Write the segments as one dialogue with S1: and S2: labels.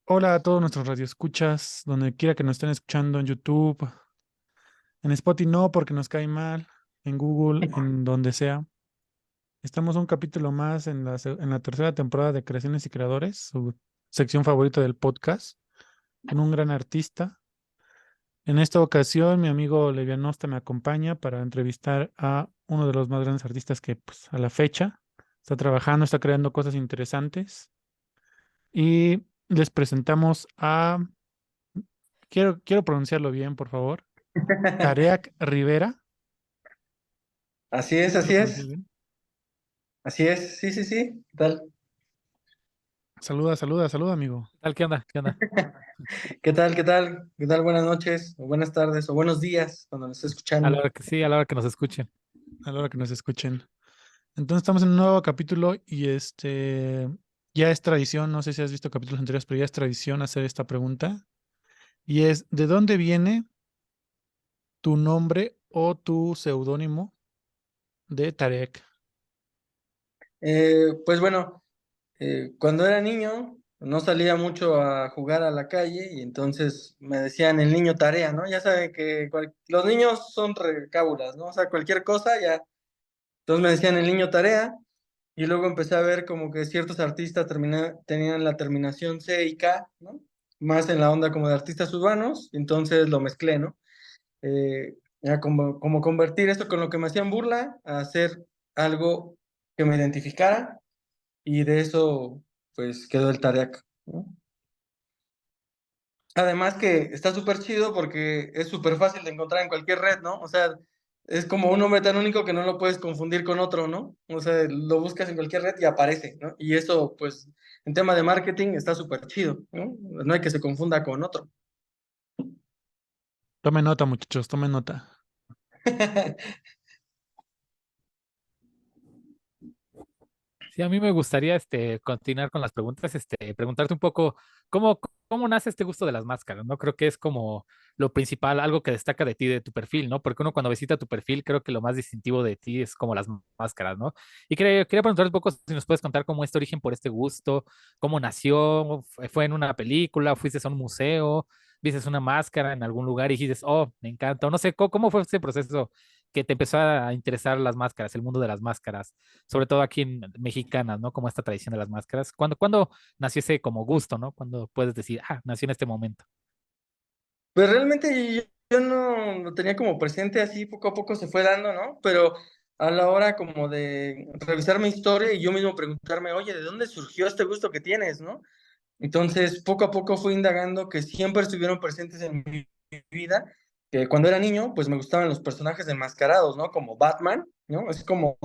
S1: Hola a todos nuestros radioescuchas, donde quiera que nos estén escuchando en YouTube, en Spotify no, porque nos cae mal, en Google, en donde sea. Estamos un capítulo más en la tercera temporada de Creaciones y Creadores, su sección favorita del podcast, con un gran artista. En esta ocasión, mi amigo Levianosta me acompaña para entrevistar a uno de los más grandes artistas que, pues, a la fecha está trabajando, está creando cosas interesantes. Y les presentamos a, quiero pronunciarlo bien, por favor. Tareak Rivera.
S2: Así es,
S1: ¿Sí lo
S2: así
S1: pronuncié
S2: es,
S1: bien?
S2: así es, sí, sí, sí, ¿qué tal?
S1: Saluda, saluda, saluda, amigo.
S3: ¿Qué tal? ¿Qué onda? ¿Qué onda?
S2: ¿Qué tal? ¿Qué tal? ¿Qué tal? Buenas noches, o buenas tardes, o buenos días, cuando nos esté
S3: A la
S2: escuchando.
S3: hora que sí, a la hora que nos escuchen.
S1: A la hora que nos escuchen. Entonces estamos en un nuevo capítulo y ya es tradición, no sé si has visto capítulos anteriores, pero ya es tradición hacer esta pregunta. Y es, ¿de dónde viene tu nombre o tu seudónimo de Tarek?
S2: Pues bueno, cuando era niño no salía mucho a jugar a la calle y entonces me decían el niño tarea, ¿no? Ya saben que los niños son recábulas, ¿no? O sea, cualquier cosa ya. Entonces me decían el niño tarea y luego empecé a ver como que ciertos artistas tenían la terminación C y K, ¿no? Más en la onda como de artistas urbanos, y entonces lo mezclé, ¿no? Era como convertir esto con lo que me hacían burla a hacer algo que me identificara y de eso pues quedó el Tareac, ¿no? Además que está súper chido porque es súper fácil de encontrar en cualquier red, ¿no? O sea, es como un nombre tan único que no lo puedes confundir con otro, ¿no? O sea, lo buscas en cualquier red y aparece, ¿no? Y eso pues en tema de marketing está súper chido, ¿no? No hay que se confunda con otro.
S1: Tomen nota, muchachos, tomen nota.
S3: Sí, a mí me gustaría continuar con las preguntas, preguntarte un poco cómo, cómo nace este gusto de las máscaras, ¿no? Creo que es como lo principal, algo que destaca de ti, de tu perfil, ¿no? Porque uno cuando visita tu perfil, creo que lo más distintivo de ti es como las máscaras, ¿no? Y quería preguntarte un poco si nos puedes contar cómo es tu origen por este gusto, cómo nació, fue en una película, fuiste a un museo, viste una máscara en algún lugar y dijiste, oh, me encanta, o no sé, cómo fue ese proceso que te empezó a interesar las máscaras, el mundo de las máscaras, sobre todo aquí en mexicanas, ¿no? Como esta tradición de las máscaras. ¿Cuándo nació ese como gusto, ¿no? Cuando puedes decir, ah, nació en este momento.
S2: Pues realmente yo no lo tenía como presente, así poco a poco se fue dando, ¿no? Pero a la hora como de revisar mi historia y yo mismo preguntarme, oye, ¿de dónde surgió este gusto que tienes, no? Entonces, poco a poco fui indagando que siempre estuvieron presentes en mi vida, que cuando era niño, pues me gustaban los personajes enmascarados, ¿no? Como Batman, ¿no? Es como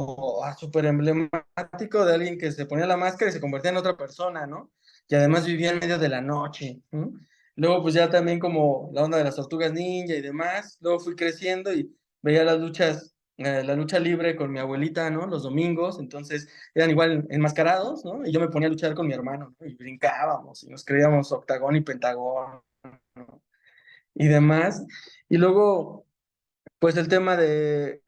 S2: súper emblemático de alguien que se ponía la máscara y se convertía en otra persona, ¿no? Y además vivía en medio de la noche, ¿no? Luego, pues ya también como la onda de las tortugas ninja y demás, luego fui creciendo y veía las luchas, la lucha libre con mi abuelita, ¿no? Los domingos, entonces eran igual enmascarados, ¿no? Y yo me ponía a luchar con mi hermano, ¿no? Y brincábamos y nos creíamos octagón y pentagón, ¿no? Y demás. Y luego, pues el tema de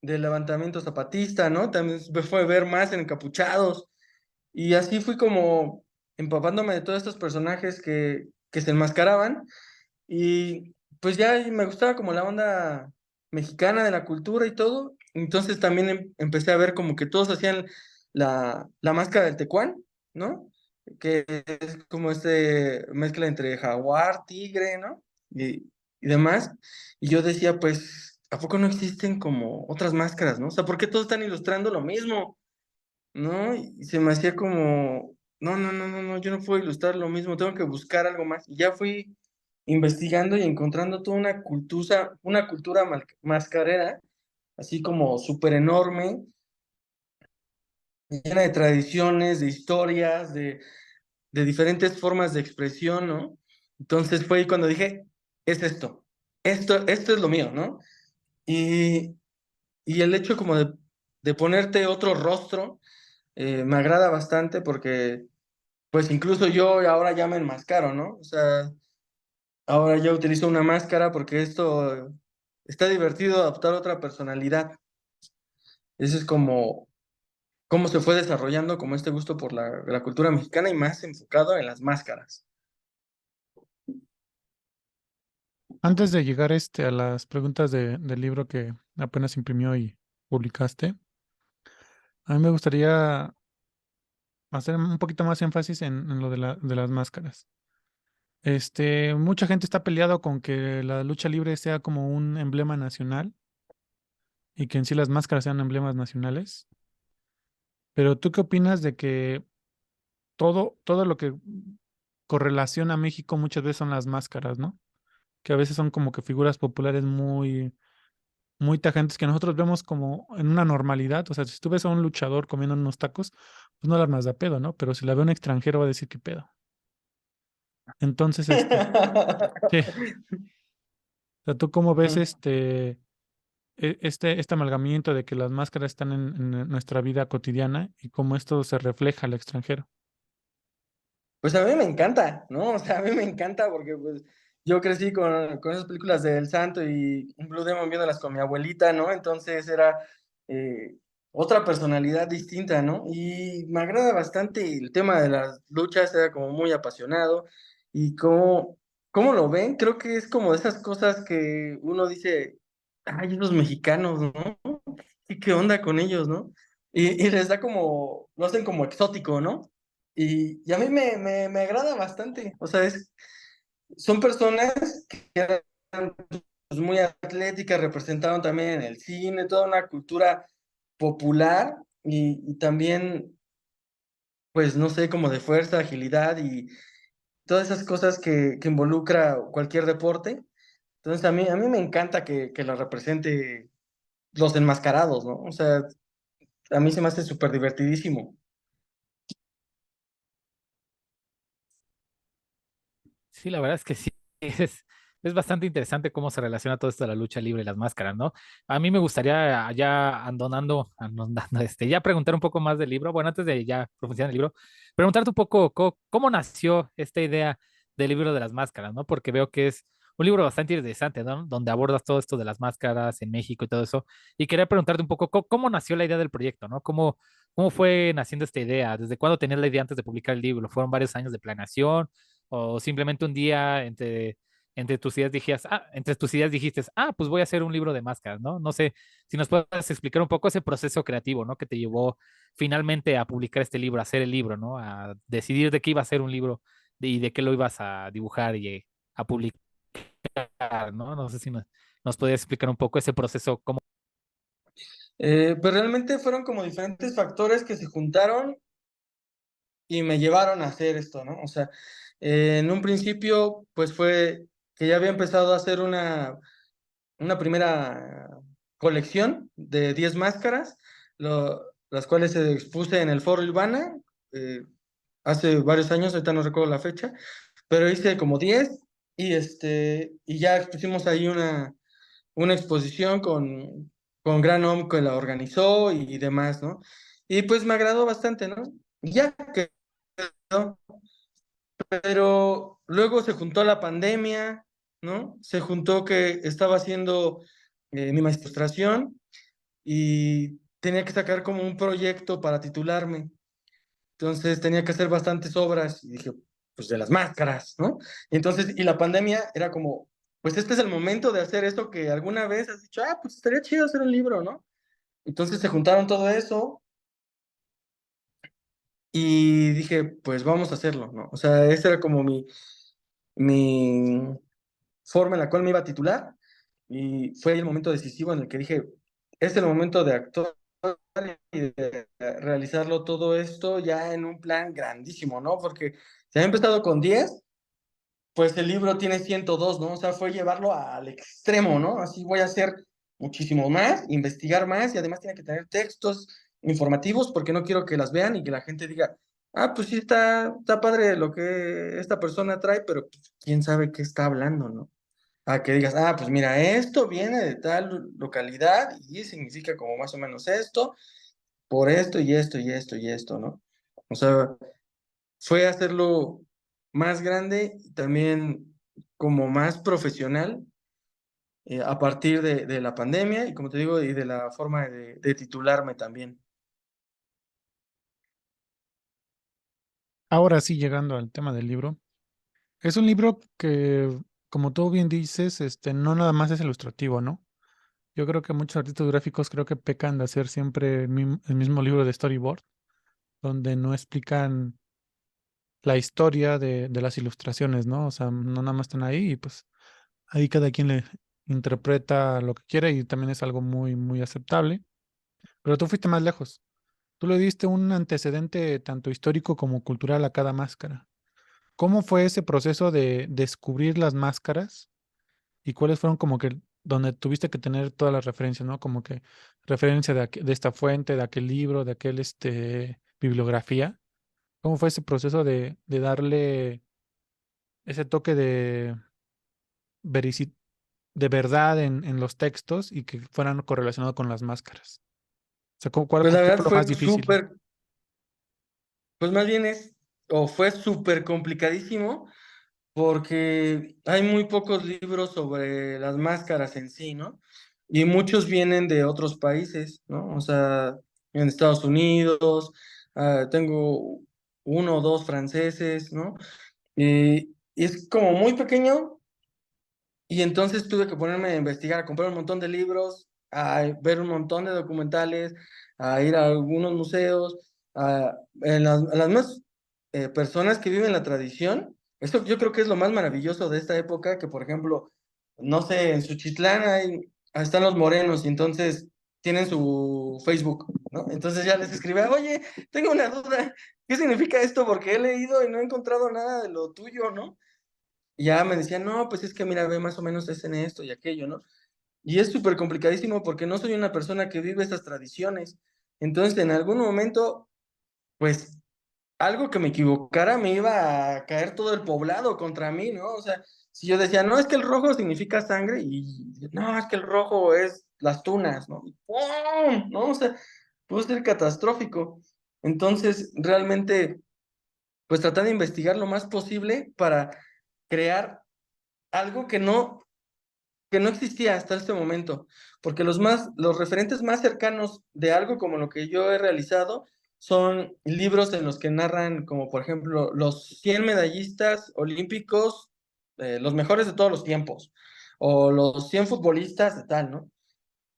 S2: levantamiento zapatista, ¿no? También me fue ver más en encapuchados. Y así fui como empapándome de todos estos personajes que se enmascaraban. Y pues ya me gustaba como la onda mexicana de la cultura y todo. Entonces también empecé a ver como que todos hacían la máscara del tecuán, ¿no? Que es como este mezcla entre jaguar, tigre, ¿no? Y demás. Y yo decía, pues, ¿a poco no existen como otras máscaras, ¿no? O sea, ¿por qué todos están ilustrando lo mismo? ¿No? Y se me hacía como, no, no, no, no, no, yo no puedo ilustrar lo mismo, tengo que buscar algo más. Y ya fui investigando y encontrando toda una cultura mascarera, así como súper enorme, llena de tradiciones, de historias, de diferentes formas de expresión, ¿no? Entonces fue ahí cuando dije, es esto es lo mío, ¿no? Y, y el hecho como de ponerte otro rostro, me agrada bastante porque pues incluso yo ahora ya me enmascaro, ¿no? O sea, ahora ya utilizo una máscara porque esto está divertido adoptar otra personalidad. Eso es como cómo se fue desarrollando como este gusto por la cultura mexicana y más enfocado en las máscaras.
S1: Antes de llegar a las preguntas del libro que apenas imprimió y publicaste, a mí me gustaría hacer un poquito más énfasis en lo de las máscaras. Mucha gente está peleado con que la lucha libre sea como un emblema nacional y que en sí las máscaras sean emblemas nacionales. Pero ¿tú qué opinas de que todo lo que correlaciona a México muchas veces son las máscaras, ¿no? Que a veces son como que figuras populares muy tajantes que nosotros vemos como en una normalidad. O sea, si tú ves a un luchador comiendo unos tacos, pues no le armas da pedo, ¿no? Pero si la ve un extranjero va a decir qué pedo. Entonces, sí, o sea, ¿tú cómo ves este amalgamiento de que las máscaras están en nuestra vida cotidiana y cómo esto se refleja al extranjero?
S2: Pues a mí me encanta, ¿no? O sea, a mí me encanta porque pues yo crecí con esas películas de El Santo y Blue Demon viéndolas con mi abuelita, ¿no? Entonces era eh, otra personalidad distinta, ¿no? Y me agrada bastante el tema de las luchas, era como muy apasionado y cómo lo ven, creo que es como de esas cosas que uno dice, ay, los mexicanos, ¿no? ¿Y qué onda con ellos, no? Y les da como, lo hacen como exótico, ¿no? Y a mí me agrada bastante. O sea, son personas que eran pues, muy atléticas, representaron también en el cine, toda una cultura popular y también, pues, no sé, como de fuerza, agilidad y todas esas cosas que involucra cualquier deporte. Entonces, a mí me encanta que lo represente los enmascarados, ¿no? O sea, a mí se me hace súper divertidísimo.
S3: Sí, la verdad es que sí, es bastante interesante cómo se relaciona todo esto de la lucha libre y las máscaras, ¿no? A mí me gustaría ya andonando, ya preguntar un poco más del libro, bueno, antes de ya profundizar en el libro, preguntarte un poco cómo nació esta idea del libro de las máscaras, ¿no? Porque veo que es un libro bastante interesante, ¿no? Donde abordas todo esto de las máscaras en México y todo eso. Y quería preguntarte un poco cómo nació la idea del proyecto, ¿no? ¿Cómo fue naciendo esta idea? ¿Desde cuándo tenías la idea antes de publicar el libro? ¿Fueron varios años de planeación? ¿O simplemente un día entre tus ideas dijiste, pues voy a hacer un libro de máscaras, ¿no? No sé si nos puedes explicar un poco ese proceso creativo, ¿no? Que te llevó finalmente a publicar este libro, a hacer el libro, ¿no? A decidir de qué iba a ser un libro y de qué lo ibas a dibujar y a publicar, ¿no? No sé si nos podías explicar un poco ese proceso, cómo.
S2: Pues realmente fueron como diferentes factores que se juntaron y me llevaron a hacer esto, ¿no? O sea, en un principio, pues fue que ya había empezado a hacer una primera colección de 10 máscaras, las cuales se expuse en el Foro Ilvana eh, hace varios años, ahorita no recuerdo la fecha, pero hice como 10 y ya expusimos ahí una exposición con Gran Om que la organizó y demás, ¿no? Y pues me agradó bastante, ¿no? Y ya quedó. Pero luego se juntó la pandemia, ¿no? Se juntó que estaba haciendo mi maestración y tenía que sacar como un proyecto para titularme. Entonces tenía que hacer bastantes obras y dije, pues de las máscaras, ¿no? Y entonces, y la pandemia era como, pues este es el momento de hacer esto que alguna vez has dicho, pues estaría chido hacer un libro, ¿no? Entonces se juntaron todo eso y dije, pues vamos a hacerlo, ¿no? O sea, esa era como mi forma en la cual me iba a titular y fue el momento decisivo en el que dije, es el momento de actuar y de realizarlo todo esto ya en un plan grandísimo, ¿no? Porque se había empezado con 10 pues el libro tiene 102, ¿no? O sea, fue llevarlo al extremo, ¿no? Así voy a hacer muchísimo más, investigar más y además tiene que tener textos informativos porque no quiero que las vean y que la gente diga, pues sí, está padre lo que esta persona trae, pero pues, quién sabe qué está hablando, ¿no? A que digas, pues mira, esto viene de tal localidad y significa como más o menos esto, por esto y esto y esto y esto, ¿no? O sea, fue hacerlo más grande y también como más profesional a partir de la pandemia y como te digo, y de la forma de titularme también.
S1: Ahora sí, llegando al tema del libro. Es un libro que como tú bien dices, no nada más es ilustrativo, ¿no? Yo creo que muchos artistas gráficos creo que pecan de hacer siempre el mismo libro de storyboard, donde no explican la historia de las ilustraciones, ¿no? O sea, no nada más están ahí y pues ahí cada quien le interpreta lo que quiere y también es algo muy, muy aceptable. Pero tú fuiste más lejos. Tú le diste un antecedente tanto histórico como cultural a cada máscara. ¿Cómo fue ese proceso de descubrir las máscaras y cuáles fueron como que donde tuviste que tener todas las referencias, ¿no? Como que referencia de esta fuente, de aquel libro, de aquel bibliografía. ¿Cómo fue ese proceso de darle ese toque verici- de verdad en los textos y que fueran correlacionados con las máscaras? O sea,
S2: Pues la
S1: ¿qué fue
S2: verdad
S1: lo más
S2: fue
S1: difícil?
S2: súper, pues más bien o fue súper complicadísimo porque hay muy pocos libros sobre las máscaras en sí, ¿no? Y muchos vienen de otros países, ¿no? O sea, en Estados Unidos, tengo uno o dos franceses, ¿no? Y es como muy pequeño y entonces tuve que ponerme a investigar, a comprar un montón de libros, a ver un montón de documentales, a ir a algunos museos, a las más personas que viven la tradición. Eso yo creo que es lo más maravilloso de esta época, que por ejemplo, no sé, en Suchitlán están los morenos y entonces tienen su Facebook, ¿no? Entonces ya les escribía, oye, tengo una duda, ¿qué significa esto? Porque he leído y no he encontrado nada de lo tuyo, ¿no? Y ya me decían, no, pues es que mira, ve más o menos es en esto y aquello, ¿no? Y es súper complicadísimo porque no soy una persona que vive estas tradiciones. Entonces, en algún momento, pues algo que me equivocara me iba a caer todo el poblado contra mí, ¿no? O sea, si yo decía, no, es que el rojo significa sangre y no, es que el rojo es las tunas, ¿no? Y ¡pum! ¿No? O sea, puede ser catastrófico. Entonces, realmente, pues tratar de investigar lo más posible para crear algo que no existía hasta este momento, porque los referentes más cercanos de algo como lo que yo he realizado son libros en los que narran, como por ejemplo, los 100 medallistas olímpicos, los mejores de todos los tiempos, o los 100 futbolistas de tal, ¿no?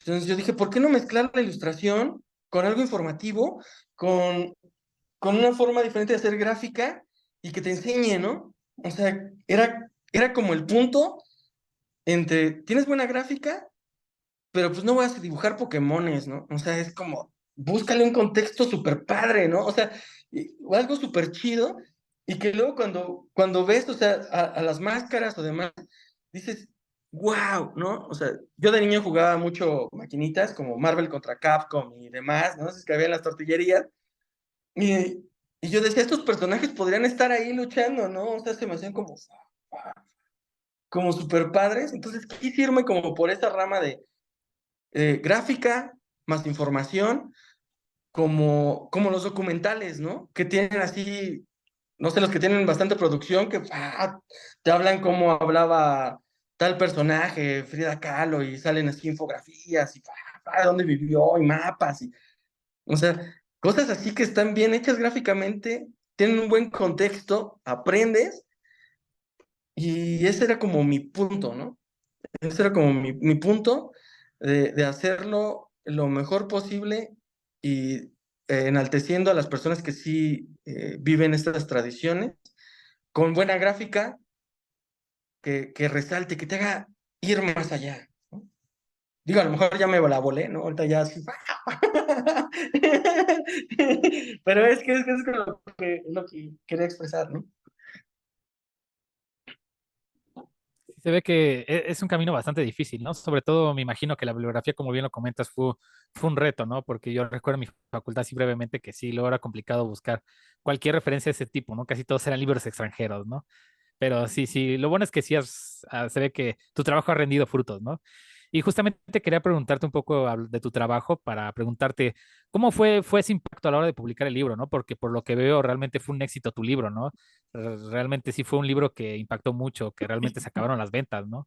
S2: Entonces yo dije, ¿por qué no mezclar la ilustración con algo informativo, con, con una forma diferente de hacer gráfica y que te enseñe, ¿no? O sea, era como el punto entre, tienes buena gráfica, pero pues no vas a dibujar Pokémones, ¿no? O sea, es como, búscale un contexto súper padre, ¿no? O sea, o algo súper chido, y que luego cuando ves, o sea, a las máscaras o demás, dices, wow, ¿no? O sea, yo de niño jugaba mucho maquinitas, como Marvel contra Capcom y demás, ¿no? Se que había en las tortillerías, y, y yo decía, estos personajes podrían estar ahí luchando, ¿no? O sea, se me hacían como súper padres, entonces quise irme como por esa rama de gráfica más información, como los documentales, ¿no? Que tienen así, no sé, los que tienen bastante producción, que te hablan cómo hablaba tal personaje, Frida Kahlo, y salen así infografías, y dónde vivió, y mapas, y, o sea, cosas así que están bien hechas gráficamente, tienen un buen contexto, aprendes, y ese era como mi punto, ¿no? Ese era como mi punto de hacerlo lo mejor posible y enalteciendo a las personas que sí viven estas tradiciones, con buena gráfica, que resalte, que te haga ir más allá, ¿no? Digo, a lo mejor ya me la volé, ¿no? Ahorita ya así. Pero es lo que quería expresar, ¿no?
S3: Sí, se ve que es un camino bastante difícil, ¿no? Sobre todo me imagino que la bibliografía, como bien lo comentas, fue un reto, ¿no? Porque yo recuerdo en mi facultad, sí brevemente, que sí, luego era complicado buscar cualquier referencia de ese tipo, ¿no? Casi todos eran libros extranjeros, ¿no? Pero sí, sí, lo bueno es que sí se ve que tu trabajo ha rendido frutos, ¿no? Y justamente quería preguntarte un poco de tu trabajo para preguntarte cómo fue ese impacto a la hora de publicar el libro, ¿no? Porque por lo que veo realmente fue un éxito tu libro, ¿no? Realmente sí fue un libro que impactó mucho, que realmente se acabaron las ventas, ¿no?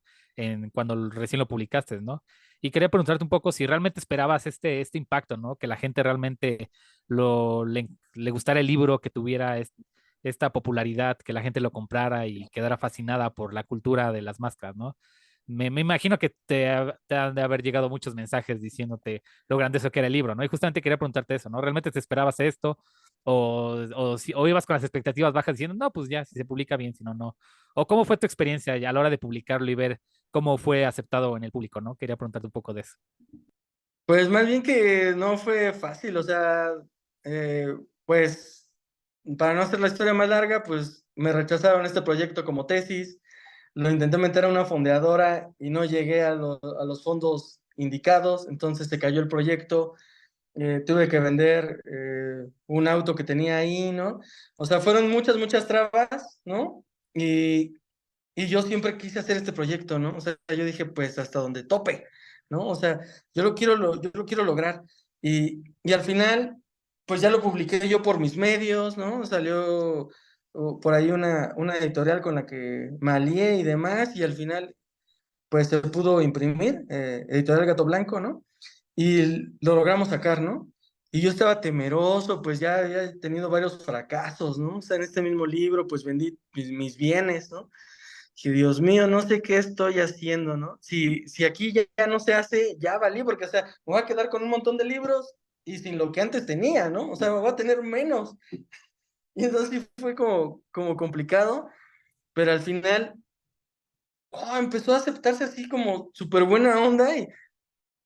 S3: Cuando recién lo publicaste, ¿no? Y quería preguntarte un poco si realmente esperabas este impacto, ¿no? Que la gente realmente le gustara el libro, que tuviera esta popularidad, que la gente lo comprara y quedara fascinada por la cultura de las máscaras, ¿no? Me imagino que te han de haber llegado muchos mensajes diciéndote lo grandioso que era el libro, ¿no? Y justamente quería preguntarte eso, ¿no? ¿Realmente te esperabas esto? O ibas con las expectativas bajas diciendo, no, pues ya, si se publica bien, si no, no. ¿O cómo fue tu experiencia a la hora de publicarlo y ver cómo fue aceptado en el público, ¿no? Quería preguntarte un poco de eso.
S2: Pues más bien que no fue fácil, o sea, eh, pues para no hacer la historia más larga, pues me rechazaron este proyecto como tesis, lo intenté meter a una fondeadora y no llegué a los fondos indicados, entonces se cayó el proyecto, tuve que vender un auto que tenía ahí, ¿no? O sea, fueron muchas, muchas trabas, ¿no? Y, y yo siempre quise hacer este proyecto, ¿no? O sea, yo dije, pues hasta donde tope, ¿no? O sea, yo lo quiero lograr. Y al final, pues ya lo publiqué yo por mis medios, ¿no? Salió por ahí una editorial con la que me alié y demás, y al final, pues se pudo imprimir, Editorial Gato Blanco, ¿no? Y lo logramos sacar, ¿no? Y yo estaba temeroso, pues ya había tenido varios fracasos, ¿no? O sea, en este mismo libro, pues vendí mis bienes, ¿no? Que Dios mío, no sé qué estoy haciendo, ¿no? Si aquí ya no se hace, ya valí, porque, o sea, me voy a quedar con un montón de libros y sin lo que antes tenía, ¿no? O sea, me voy a tener menos. Y entonces sí fue como complicado, pero al final, empezó a aceptarse así como súper buena onda y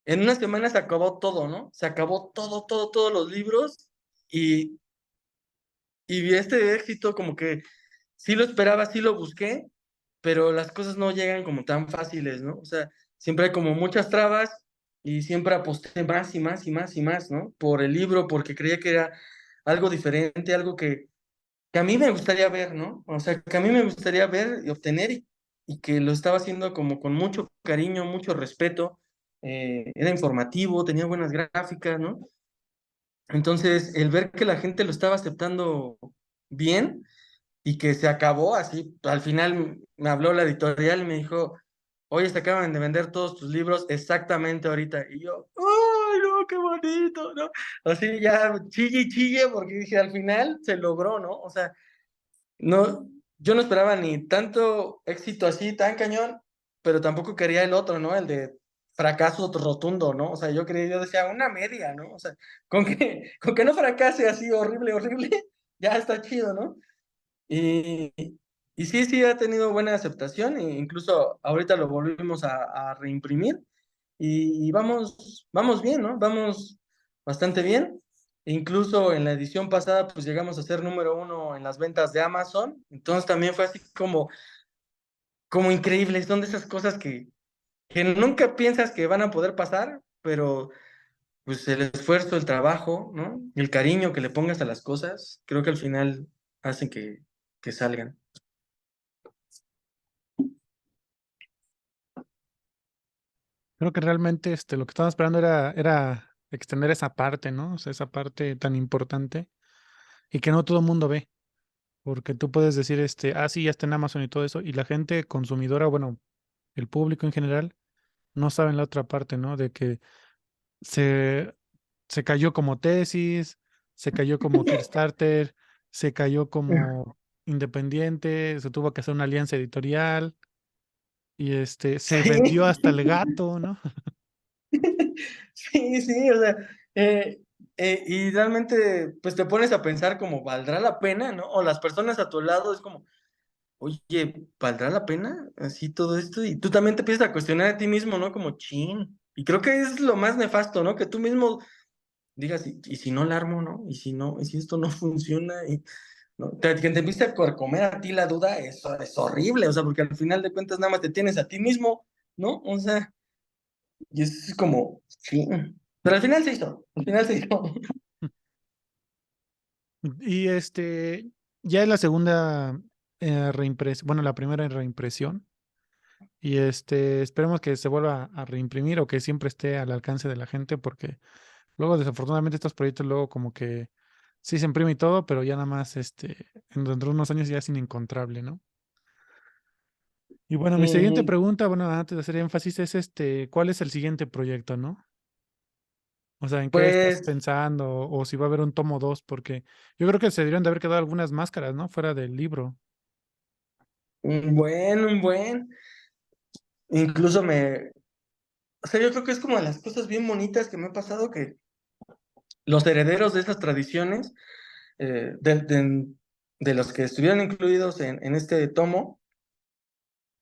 S2: en una semana se acabó todo, ¿no? Se acabó todo, todo, todos los libros y, y vi este éxito como que sí lo esperaba, sí lo busqué, pero las cosas no llegan como tan fáciles, ¿no? O sea, siempre hay como muchas trabas y siempre aposté más y más y más y más, ¿no? Por el libro, porque creía que era algo diferente, algo que a mí me gustaría ver, ¿no? O sea, que a mí me gustaría ver y obtener y que lo estaba haciendo como con mucho cariño, mucho respeto. Era informativo, tenía buenas gráficas, ¿no? Entonces, el ver que la gente lo estaba aceptando bien y que se acabó así, al final me habló la editorial y me dijo, oye, se acaban de vender todos tus libros exactamente ahorita. Y yo, ¡ay, no, qué bonito! ¿No? Así ya chille y chille porque dije, al final se logró, ¿no? O sea, no, yo no esperaba ni tanto éxito así, tan cañón, pero tampoco quería el otro, ¿no? El de fracaso rotundo, ¿no? O sea, yo decía una media, ¿no? O sea, con que no fracase así horrible, horrible, ya está chido, ¿no? Y, y sí, sí, ha tenido buena aceptación, e incluso ahorita lo volvimos a reimprimir y vamos bien, ¿no? Vamos bastante bien. E incluso en la edición pasada, pues llegamos a ser número uno en las ventas de Amazon. Entonces también fue así como increíble. Son de esas cosas que nunca piensas que van a poder pasar, pero pues el esfuerzo, el trabajo, ¿no? El cariño que le pongas a las cosas, creo que al final hacen que salgan.
S1: Creo que realmente lo que estábamos esperando era extender esa parte, ¿no? O sea, esa parte tan importante y que no todo el mundo ve. Porque tú puedes decir, sí, ya está en Amazon y todo eso, y la gente consumidora, bueno, el público en general, no sabe la otra parte, ¿no? De que se, se cayó como tesis, se cayó como Kickstarter, se cayó como independiente, se tuvo que hacer una alianza editorial, y se
S2: Sí,
S1: vendió hasta el gato, ¿no?
S2: sí, sí, o sea, eh, y realmente, pues te pones a pensar como, ¿valdrá la pena, no? O las personas a tu lado es como, oye, ¿valdrá la pena así todo esto? Y tú también te empiezas a cuestionar a ti mismo, ¿no? Como, chin. Y creo que es lo más nefasto, ¿no? Que tú mismo digas, ¿y si no la armo, no? ¿Y si no? ¿Y si esto no funciona? Y, ¿no? Que te empiece a comer a ti la duda, eso es horrible, o sea, porque al final de cuentas nada más te tienes a ti mismo, ¿no? O sea... Y es como, sí. Pero al final se hizo. Al final se hizo.
S1: Y ya es la segunda reimpresión, bueno, la primera reimpresión. Y esperemos que se vuelva a reimprimir o que siempre esté al alcance de la gente, porque luego, desafortunadamente, estos proyectos luego como que sí se imprime y todo, pero ya nada más dentro de unos años ya es inencontrable, ¿no? Y bueno, mi siguiente
S2: Y
S1: pregunta, bueno, antes de hacer énfasis, es ¿cuál es el siguiente proyecto, no? O sea, ¿en qué estás
S2: Pues,
S1: pensando? O si va a haber un tomo 2, porque yo creo que se debieron de haber quedado algunas máscaras, ¿no? Fuera del libro.
S2: un buen. Incluso o sea, yo creo que es como de las cosas bien bonitas que me ha pasado que los herederos de esas tradiciones, de los que estuvieron incluidos en este tomo,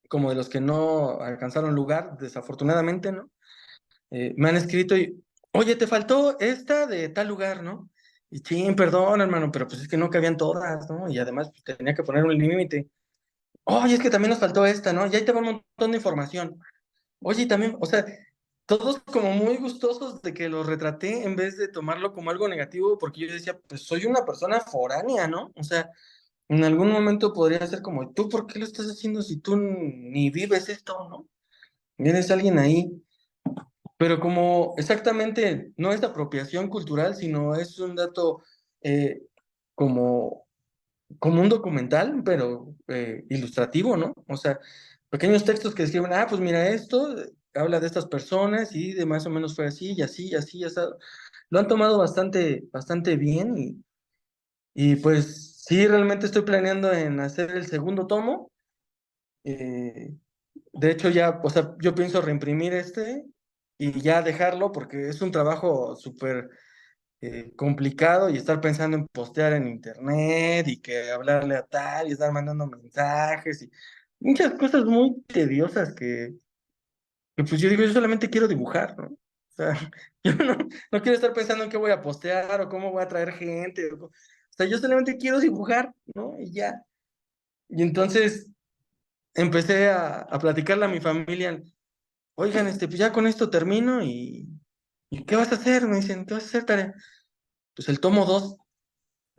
S2: como de los que no alcanzaron lugar, desafortunadamente, ¿no? Me han escrito y, oye, te faltó esta de tal lugar, ¿no? Y chin, perdón, hermano, pero pues es que no cabían todas, ¿no? Y además pues, tenía que poner un límite. Oye, es que también nos faltó esta, ¿no? Y ahí te va un montón de información. Oye, y también, o sea, todos como muy gustosos de que lo retraté en vez de tomarlo como algo negativo, porque yo decía, pues soy una persona foránea, ¿no? O sea, en algún momento podría ser como, ¿tú por qué lo estás haciendo si tú ni vives esto, ¿no? Y eres alguien ahí. Pero como exactamente no es apropiación cultural, sino es un dato eh, como, como un documental, pero ilustrativo, ¿no? O sea, pequeños textos que escriben, ah, pues mira esto, habla de estas personas y de más o menos fue así y así y así, y así. Lo han tomado bastante bien y pues sí, realmente estoy planeando en hacer el segundo tomo. eh, de hecho, ya, o sea, yo pienso reimprimir este y ya dejarlo porque es un trabajo súper complicado y estar pensando en postear en internet y que hablarle a tal y estar mandando mensajes y muchas cosas muy tediosas que pues yo digo, yo solamente quiero dibujar, ¿no? O sea, yo no quiero estar pensando en qué voy a postear o cómo voy a traer gente. O sea, yo solamente quiero dibujar, ¿no? Y ya. Y entonces empecé a platicarle a mi familia. Oigan, pues ya con esto termino ¿y qué vas a hacer? Me dicen, ¿qué vas a hacer, Tarea? Pues el tomo 2.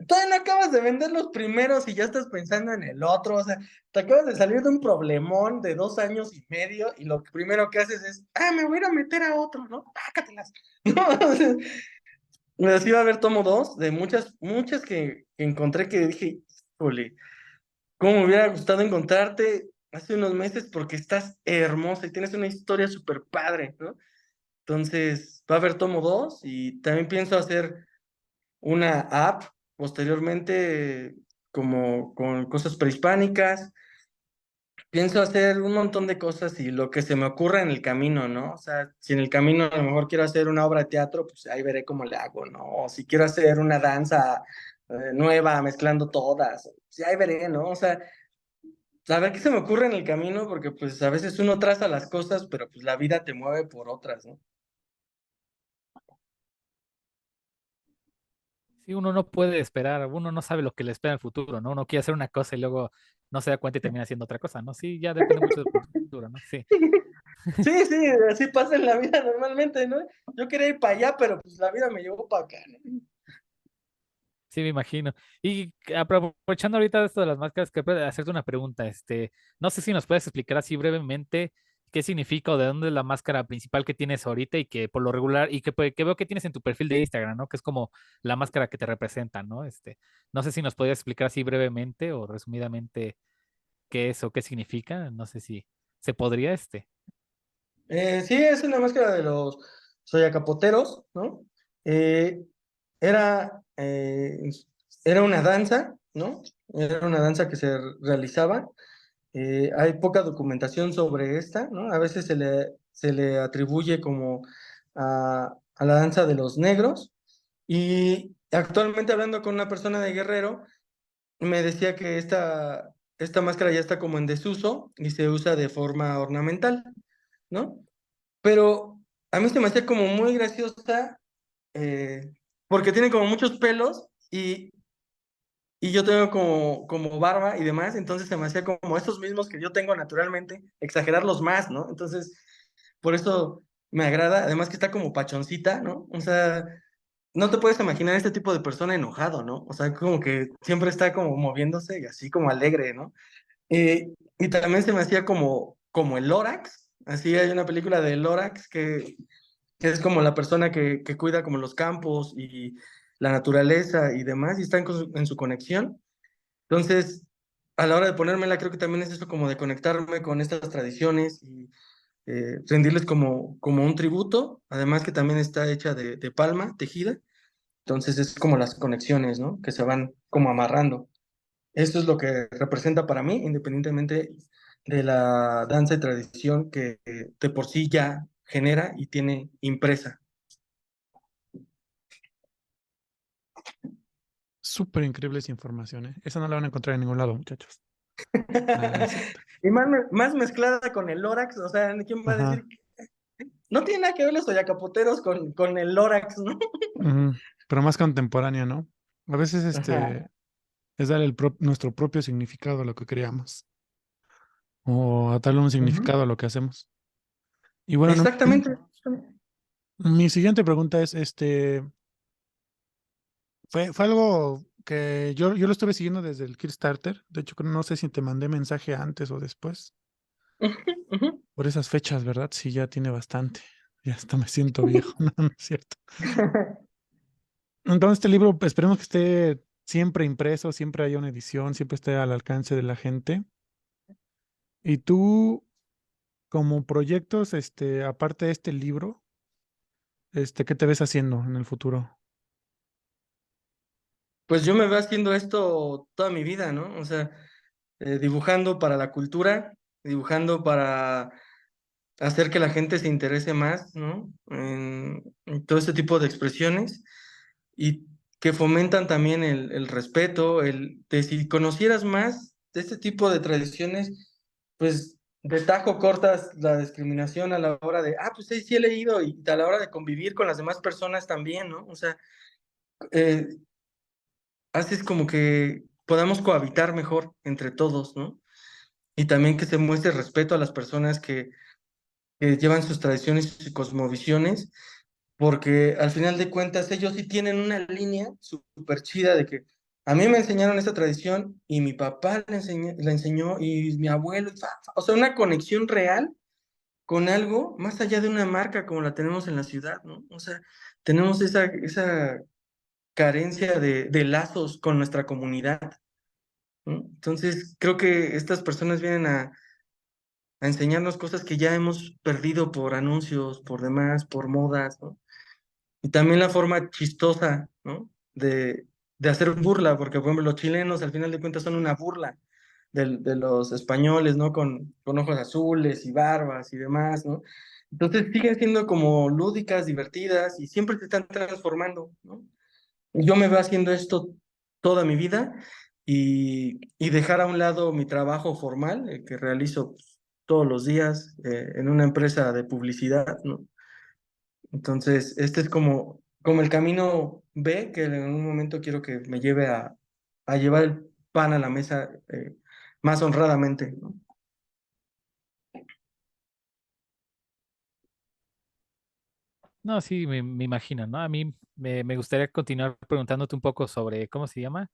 S2: Todavía no acabas de vender los primeros y ya estás pensando en el otro. O sea, te acabas de salir de un problemón de 2 años y medio y lo primero que haces es, me voy a ir a meter a otro, ¿no? Pácatelas. No, o sea, así va a haber tomo 2 de muchas que encontré que dije, híjole, cómo me hubiera gustado encontrarte hace unos meses porque estás hermosa y tienes una historia súper padre, ¿no? Entonces, va a haber tomo 2 y también pienso hacer una app posteriormente como con cosas prehispánicas. Pienso hacer un montón de cosas y lo que se me ocurra en el camino, ¿no? O sea, si en el camino a lo mejor quiero hacer una obra de teatro, pues ahí veré cómo le hago, ¿no? O si quiero hacer una danza nueva, mezclando todas, pues ahí veré, ¿no? O sea, a ver qué se me ocurre en el camino, porque pues a veces uno traza las cosas, pero pues la vida te mueve por otras, ¿no?
S3: Sí, uno no puede esperar, uno no sabe lo que le espera en el futuro, ¿no? Uno quiere hacer una cosa y luego no se da cuenta y termina haciendo otra cosa, ¿no? Sí, ya depende mucho del futuro, ¿no? Sí,
S2: Sí, sí, así pasa en la vida normalmente, ¿no? Yo quería ir para allá, pero pues la vida me llevó para acá, ¿no?
S3: sí, me imagino. Y aprovechando ahorita esto de las máscaras, quería hacerte una pregunta, no sé si nos puedes explicar así brevemente qué significa o de dónde es la máscara principal que tienes ahorita y que por lo regular, y que veo que tienes en tu perfil de Instagram, ¿no? Que es como la máscara que te representa, ¿no? No sé si nos podías explicar así brevemente o resumidamente qué es o qué significa, no sé si se podría,
S2: Sí, es una máscara de los soyacapoteros, ¿no? Eh, era, eh, era una danza, ¿no? Era una danza que se realizaba. Hay poca documentación sobre esta, ¿no? A veces se le atribuye como a la danza de los negros. Y actualmente hablando con una persona de Guerrero, me decía que esta máscara ya está como en desuso y se usa de forma ornamental, ¿no? Pero a mí se me hacía como muy graciosa eh, porque tiene como muchos pelos y yo tengo como barba y demás, entonces se me hacía como estos mismos que yo tengo naturalmente, exagerarlos más, ¿no? Entonces, por eso me agrada, además que está como pachoncita, ¿no? O sea, no te puedes imaginar este tipo de persona enojado, ¿no? O sea, como que siempre está como moviéndose y así como alegre, ¿no? Y también se me hacía como el Lorax, así hay una película de Lorax que es como la persona que cuida como los campos y la naturaleza y demás, y están en su conexión. Entonces, a la hora de ponérmela, creo que también es eso como de conectarme con estas tradiciones rendirles como un tributo, además que también está hecha de palma tejida, entonces es como las conexiones, ¿no? Que se van como amarrando. Esto es lo que representa para mí, independientemente de la danza y tradición que de por sí ya genera y tiene impresa.
S1: Súper increíble esa información, ¿eh? Esa no la van a encontrar en ningún lado, muchachos. Nada, no es cierto.
S2: Y más mezclada con el Lorax, o sea, ¿quién va a decir?
S1: Ajá.
S2: No tiene nada que ver los oyacapoteros con el Lorax, ¿no?
S1: Ujú. Pero más contemporánea, ¿no? A veces
S2: Ajá.
S1: es darle nuestro propio significado a lo que creamos o a darle un
S2: Ujú.
S1: significado a lo que hacemos. Y bueno,
S2: Exactamente.
S1: mi siguiente pregunta es, fue algo que yo lo estuve siguiendo desde el Kickstarter. De hecho, no sé si te mandé mensaje antes o después.
S2: Ujú, ujú.
S1: Por esas fechas, ¿verdad? Sí, ya tiene bastante. Ya hasta me siento viejo, no, no es cierto. Entonces, este libro, pues, esperemos que esté siempre impreso, siempre haya una edición, siempre esté al alcance de la gente. Y tú, como proyectos, aparte de este libro, ¿qué te ves haciendo en el futuro?
S2: Pues yo me veo haciendo esto toda mi vida, ¿no? O sea, dibujando para la cultura, dibujando para hacer que la gente se interese más, ¿no? En todo este tipo de expresiones y que fomentan también el respeto, de si conocieras más de este tipo de tradiciones, pues de tajo cortas la discriminación a la hora de, pues sí, sí he leído y a la hora de convivir con las demás personas también, ¿no? O sea, eh, haces como que podamos cohabitar mejor entre todos, ¿no? Y también que se muestre respeto a las personas que llevan sus tradiciones y cosmovisiones, porque al final de cuentas ellos sí tienen una línea súper chida de que a mí me enseñaron esta tradición y mi papá la enseñó y mi abuelo, o sea, una conexión real con algo más allá de una marca como la tenemos en la ciudad, ¿no? O sea, tenemos esa carencia de lazos con nuestra comunidad, ¿no? Entonces, creo que estas personas vienen a enseñarnos cosas que ya hemos perdido por anuncios, por demás, por modas, ¿no? Y también la forma chistosa, ¿no? De hacer burla, porque por ejemplo los chilenos al final de cuentas son una burla de los españoles, ¿no? Con ojos azules y barbas y demás, ¿no? Entonces siguen siendo como lúdicas, divertidas y siempre se están transformando, ¿no? Yo me veo haciendo esto toda mi vida y dejar a un lado mi trabajo formal, que realizo pues, todos los días en una empresa de publicidad, ¿no? Entonces, este es como el camino B que en un momento quiero que me lleve a llevar el pan a la mesa más honradamente, ¿no?
S3: No, sí, me imagino, ¿no? A mí me gustaría continuar preguntándote un poco sobre, ¿cómo se llama?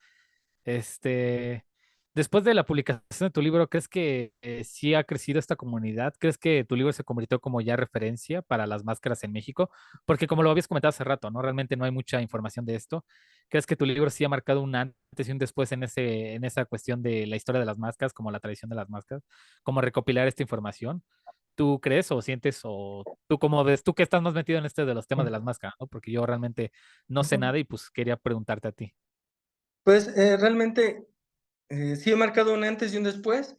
S3: Este, después de la publicación de tu libro, ¿crees que sí ha crecido esta comunidad? ¿Crees que tu libro se convirtió como ya referencia para las máscaras en México? Porque como lo habías comentado hace rato, ¿no? Realmente no hay mucha información de esto. ¿Crees que tu libro sí ha marcado un antes y un después en en esa cuestión de la historia de las máscaras, como la tradición de las máscaras, como recopilar esta información? ¿Tú crees o sientes o tú cómo ves, tú que estás más metido en este de los temas de las máscaras, ¿no? Porque yo realmente no sé
S2: Ujú.
S3: nada y pues quería preguntarte a ti.
S2: Pues realmente sí he marcado un antes y un después,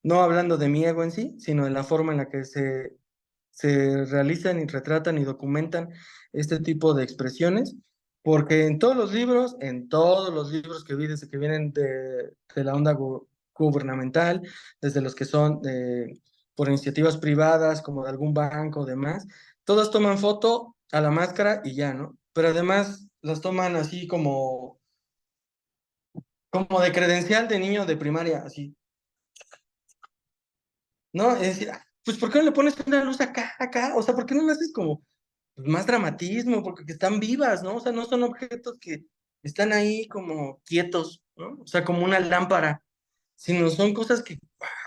S2: no hablando de mi ego en sí, sino de la forma en la que se realizan y retratan y documentan este tipo de expresiones, porque en todos los libros que vi desde que vienen de la onda gubernamental, desde los que son por iniciativas privadas, como de algún banco o demás, todas toman foto a la máscara y ya, ¿no? Pero además las toman así como de credencial de niño de primaria, así, ¿no? Es decir, pues ¿por qué no le pones una luz acá? O sea, ¿por qué no le haces como pues, más dramatismo? Porque están vivas, ¿no? O sea, no son objetos que están ahí como quietos, ¿no? O sea, como una lámpara, sino son cosas que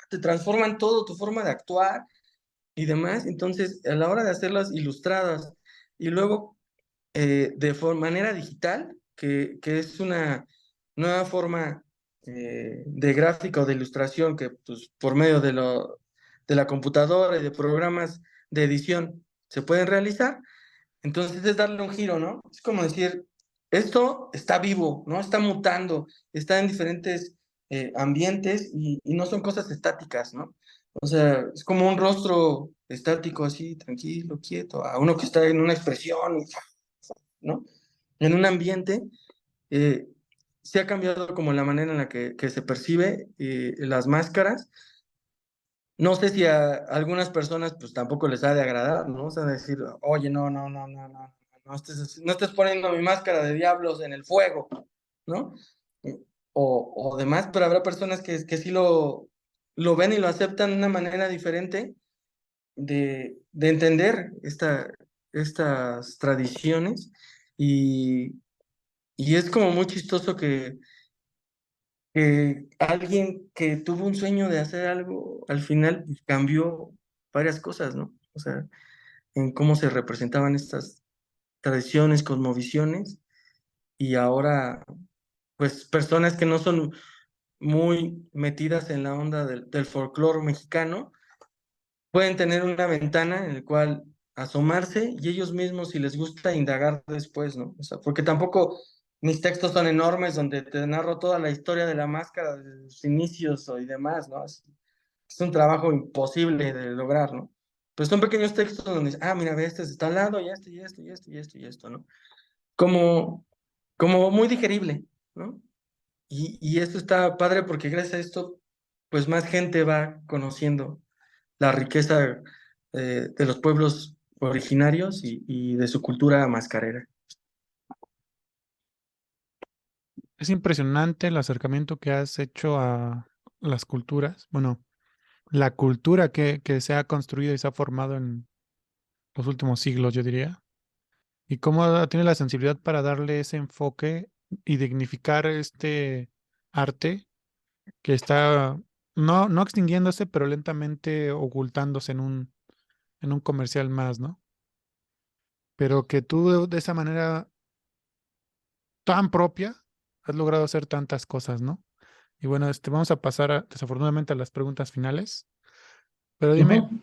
S2: te transforman todo, tu forma de actuar y demás. Entonces, a la hora de hacerlas ilustradas y luego manera digital, que es una nueva forma de gráfica o de ilustración que pues, por medio de la computadora y de programas de edición se pueden realizar, entonces es darle un giro, ¿no? Es como decir, esto está vivo, ¿no? Está mutando, está en diferentes ambientes y no son cosas estáticas, ¿no? O sea, es como un rostro estático así, tranquilo, quieto, a uno que está en una expresión, ¿no? En un ambiente, eh, se ha cambiado como la manera en la que se percibe las máscaras. No sé si a algunas personas pues tampoco les ha de agradar, ¿no? O sea, decir, oye, no estés poniendo mi máscara de diablos en el fuego, ¿no? O demás, pero habrá personas que sí lo ven y lo aceptan de una manera diferente de entender estas tradiciones y, y es como muy chistoso que alguien que tuvo un sueño de hacer algo, al final pues, cambió varias cosas, ¿no? O sea, en cómo se representaban estas tradiciones, cosmovisiones, y ahora, pues personas que no son muy metidas en la onda del folclore mexicano, pueden tener una ventana en la cual asomarse y ellos mismos, si les gusta, indagar después, ¿no? O sea, porque tampoco mis textos son enormes donde te narro toda la historia de la máscara, de sus inicios y demás, ¿no? Es un trabajo imposible de lograr, ¿no? Pues son pequeños textos donde dices, ah, mira, ve, este está al lado, y esto, y esto, y esto, y esto, y esto, ¿no? Como, como muy digerible, ¿no? Y esto está padre porque gracias a esto, pues más gente va conociendo la riqueza de los pueblos originarios y de su cultura mascarera.
S1: Es impresionante el acercamiento que has hecho a las culturas. Bueno, la cultura que se ha construido y se ha formado en los últimos siglos, yo diría. Y cómo tiene la sensibilidad para darle ese enfoque y dignificar este arte que está no extinguiéndose, pero lentamente ocultándose en un comercial más, ¿no? Pero que tú de esa manera tan propia has logrado hacer tantas cosas, ¿no? Y bueno, vamos a pasar desafortunadamente a las preguntas finales. Pero dime,
S2: Ujú.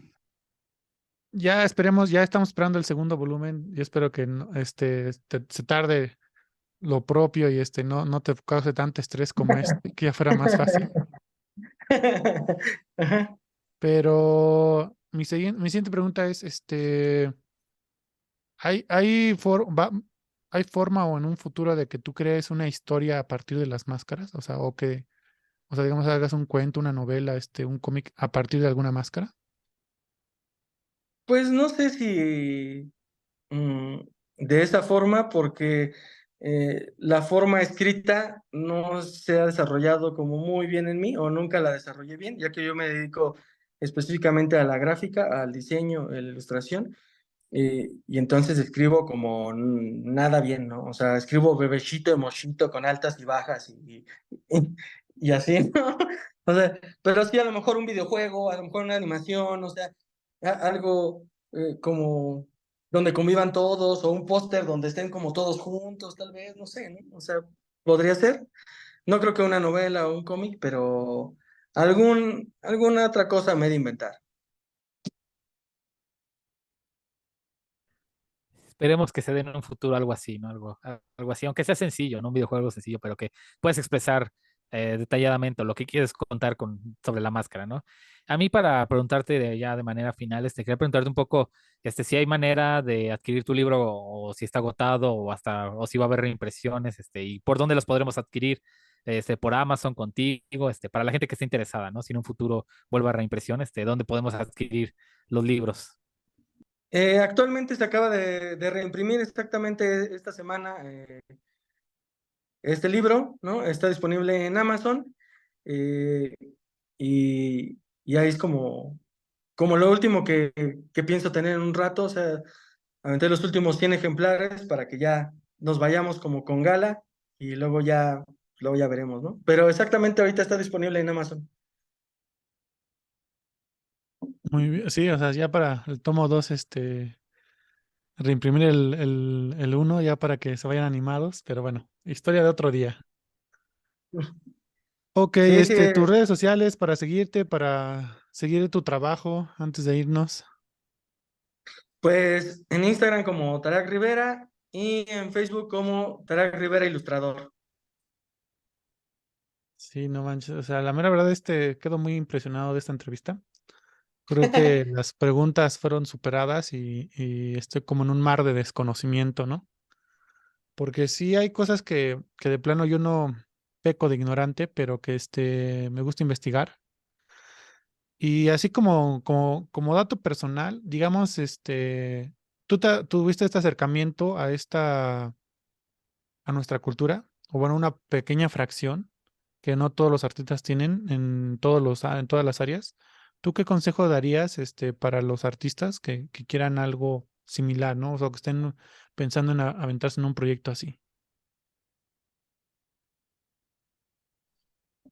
S1: ya esperemos, ya estamos esperando el segundo volumen. Yo espero que se tarde lo propio y no te cause tanto estrés como este, que ya fuera más fácil.
S2: Ajá.
S1: Pero mi siguiente pregunta es, ¿hay forma o en un futuro de que tú crees una historia a partir de las máscaras? O sea, digamos, hagas un cuento, una novela, un cómic a partir de alguna máscara.
S2: Pues no sé si mm, de esa forma, porque la forma escrita no se ha desarrollado como muy bien en mí o nunca la desarrollé bien, ya que yo me dedico específicamente a la gráfica, al diseño, a la ilustración. Y entonces escribo como nada bien, ¿no? O sea, escribo bebecito, mochito con altas y bajas y así, ¿no? O sea, pero sí a lo mejor un videojuego, a lo mejor una animación, o sea, algo como donde convivan todos o un póster donde estén como todos juntos, tal vez, no sé, ¿no? O sea, podría ser. No creo que una novela o un cómic, pero alguna otra cosa me he de inventar.
S3: Esperemos que se dé en un futuro algo así, ¿no? Algo así, aunque sea sencillo, ¿no? Un videojuego sencillo, pero que puedes expresar detalladamente lo que quieres contar sobre la máscara, ¿no? A mí para preguntarte ya de manera final, quería preguntarte un poco, si hay manera de adquirir tu libro o si está agotado o si va a haber reimpresiones, y por dónde los podremos adquirir, por Amazon contigo, para la gente que esté interesada, ¿no? Si en un futuro vuelva a reimpresión, ¿dónde podemos adquirir los libros?
S2: Actualmente se acaba de reimprimir exactamente esta semana este libro, ¿no? Está disponible en Amazon eh, y ahí es como lo último que pienso tener en un rato, o sea, aventé los últimos 100 ejemplares para que ya nos vayamos como con gala y luego ya veremos, ¿no? Pero exactamente ahorita está disponible en Amazon.
S1: Muy bien, sí, o sea, ya para el tomo 2 reimprimir el uno ya para que se vayan animados, pero bueno, historia de otro día. Ok,
S2: Sí,
S1: tus redes sociales para seguirte, para seguir tu trabajo antes de irnos.
S2: pues en Instagram como Tarak Rivera y en Facebook como Tarak Rivera Ilustrador.
S1: Sí, no manches. O sea, la mera verdad, quedo muy impresionado de esta entrevista. Creo que las preguntas fueron superadas y estoy como en un mar de desconocimiento, ¿no? Porque sí hay cosas que de plano yo no peco de ignorante, pero que me gusta investigar. Y así como dato personal, digamos, tuviste este acercamiento a nuestra cultura, o bueno, una pequeña fracción que no todos los artistas tienen en todas las áreas. ¿Tú qué consejo darías, para los artistas que quieran algo similar, ¿no? O sea, que estén pensando en aventarse en un proyecto así.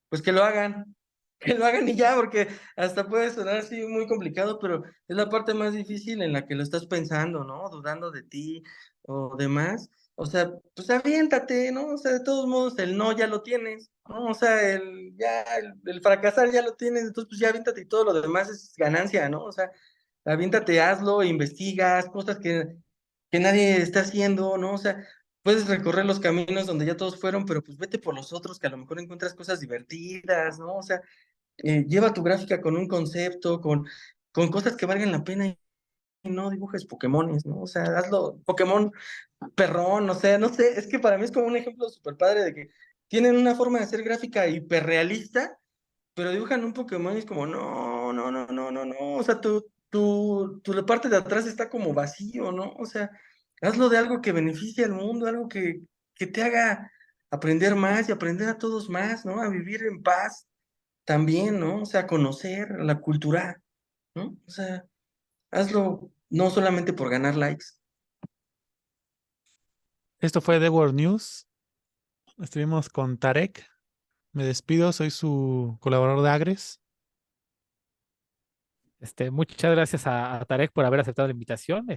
S2: Pues que lo hagan, que lo hagan y ya, porque hasta puede sonar así muy complicado, pero es la parte más difícil en la que lo estás pensando, ¿no? Dudando de ti o demás. O sea, pues aviéntate, ¿no? O sea, de todos modos, el no ya lo tienes, ¿no? O sea, el fracasar ya lo tienes, entonces pues ya aviéntate y todo lo demás es ganancia, ¿no? O sea, aviéntate, hazlo, investigas, cosas que nadie está haciendo, ¿no? O sea, puedes recorrer los caminos donde ya todos fueron, pero pues vete por los otros, que a lo mejor encuentras cosas divertidas, ¿no? O sea, lleva tu gráfica con un concepto, con cosas que valgan la pena y no dibujes Pokémones, ¿no? O sea, hazlo Pokémon perrón, o sea, no sé, es que para mí es como un ejemplo súper padre de que tienen una forma de hacer gráfica hiperrealista, pero dibujan un Pokémon y es como, no, no, no, no, no, no, o sea, la parte de atrás está como vacío, ¿no? O sea, hazlo de algo que beneficie al mundo, algo que te haga aprender más y aprender a todos más, ¿no? A vivir en paz también, ¿no? O sea, conocer la cultura, ¿no? O sea, hazlo no solamente por ganar likes.
S1: Esto fue The World News. Estuvimos con Tarek. Me despido, soy su colaborador de Agres.
S3: Muchas gracias a Tarek por haber aceptado la invitación.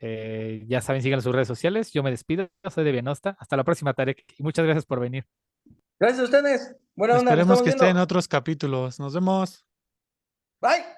S3: Ya saben, sigan sus redes sociales. Yo me despido, soy de Bienosta. Hasta la próxima, Tarek, y muchas gracias por venir.
S2: Gracias a ustedes. Buena onda, nos
S1: Esperemos
S2: estamos
S1: que esté en
S2: viendo.
S1: otros capítulos. Nos vemos.
S2: Bye.